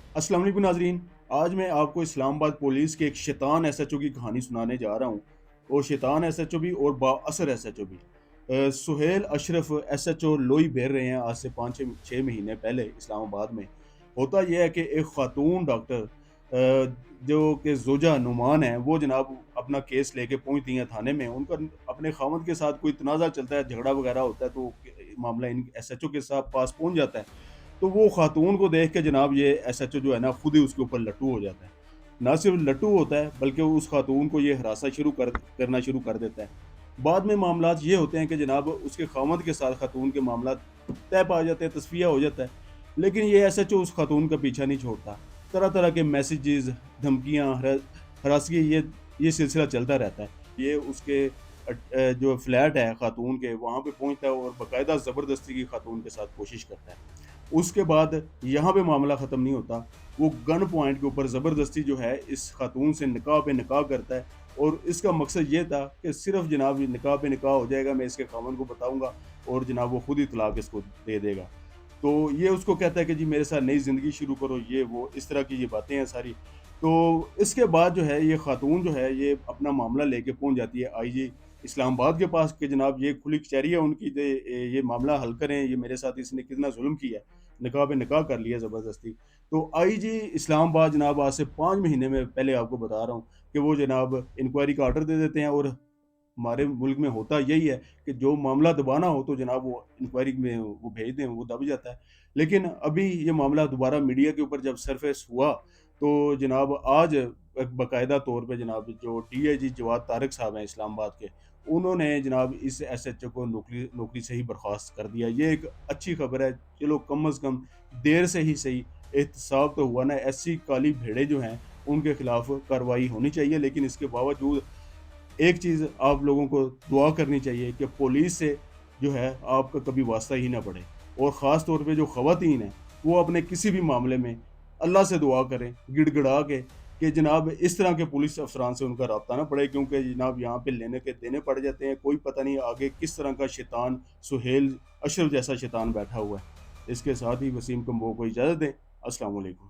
अस्सलाम वालेकुम नाज़रीन। आज मैं आपको इस्लामाबाद पुलिस के एक शैतान एसएचओ की कहानी सुनाने जा रहा हूँ। और शैतान एसएचओ भी और बाअसर एसएचओ भी। सुहेल अशरफ एसएचओ लोई बेर रहे हैं आज से 5-6 महीने पहले इस्लामाबाद में। होता ये है कि एक खातून डॉक्टर जो कि ज़ोजा नुमान है, वो जनाब अपना केस लेके पहुँचती हैं थाने में। उनका अपने ख़ावंद के साथ कोई तनाज़ा चलता है, झगड़ा वग़ैरह होता है, तो मामला इन एसएचओ के साथ पास पहुँच जाता है। तो वो खातून को देख के जनाब ये एसएचओ जो है ना, खुद ही उसके ऊपर लट्टू हो जाता है। ना सिर्फ़ लट्टू होता है, बल्कि उस खातून को ये हरासा करना शुरू कर देता है। बाद में मामलात ये होते हैं कि जनाब उसके खावंद के साथ खातून के मामलात तय पा जाते हैं, तस्फ़िया हो जाता है। लेकिन ये एसएचओ उस खातून का पीछा नहीं छोड़ता। तरह-तरह के मैसेजेज़, धमकियाँ, हरासगी, ये सिलसिला चलता रहता है। ये उसके जो फ्लैट है खातून के, वहाँ पे पहुँचता है और बाकायदा ज़बरदस्ती की खातून के साथ कोशिश करता है। उसके बाद यहाँ पे मामला ख़त्म नहीं होता। वो गन पॉइंट के ऊपर ज़बरदस्ती जो है इस ख़ातून से निकाह पे निकाह करता है। और इसका मकसद ये था कि सिर्फ़ जनाब ये निकाह पे निकाह हो जाएगा, मैं इसके ख़ावंद को बताऊँगा और जनाब वो खुद ही तलाक इसको दे देगा। तो ये उसको कहता है कि जी मेरे साथ नई ज़िंदगी शुरू करो, ये वो, इस तरह की ये बातें हैं सारी। तो इसके बाद जो है ये ख़ातून जो है ये अपना मामला लेके पहुँच जाती है आईजी इस्लामाबाद के पास कि जनाब ये खुली कचहरी है उनकी, ये मामला हल करें, ये मेरे साथ इसने कितना ज़ुल्म किया है। निकाह पे निकाह कर लिया ज़बरदस्ती। तो आईजी इस्लामाबाद जनाब आज से 5 महीने में पहले आपको बता रहा हूँ कि वो जनाब इंक्वायरी का ऑर्डर दे देते हैं। और हमारे मुल्क में होता यही है कि जो मामला दबाना हो तो जनाब वो इंक्वायरी में वो भेज दें, वो दब जाता है। लेकिन अभी ये मामला दोबारा मीडिया के ऊपर जब सरफ़ेस हुआ, तो जनाब आज एक बाकायदा तौर पे जनाब जो डीआईजी जवाद तारिक साहब हैं इस्लामाबाद के, उन्होंने जनाब इस एसएचओ को नौकरी नौकरी से ही बर्खास्त कर दिया। ये एक अच्छी खबर है। चलो कम से कम देर से ही सही एहतसाब तो हुआ ना। ऐसी काली भेड़ें जो हैं उनके खिलाफ कार्रवाई होनी चाहिए। लेकिन इसके बावजूद एक चीज़ आप लोगों को दुआ करनी चाहिए कि पुलिस से जो है आपका कभी वास्ता ही ना पड़े। और ख़ास तौर पे जो ख़वातीन हैं, वो अपने किसी भी मामले में अल्लाह से दुआ करें, गिड़गिड़ा के, कि जनाब इस तरह के पुलिस अफ़सरान से उनका राब्ता ना पड़े, क्योंकि जनाब यहाँ पे लेने के देने पड़ जाते हैं। कोई पता नहीं आगे किस तरह का शैतान, सुहेल अशरफ जैसा शैतान बैठा हुआ है। इसके साथ ही वसीम कम्बो को इजाज़त दें। अस्सलाम वालेकुम।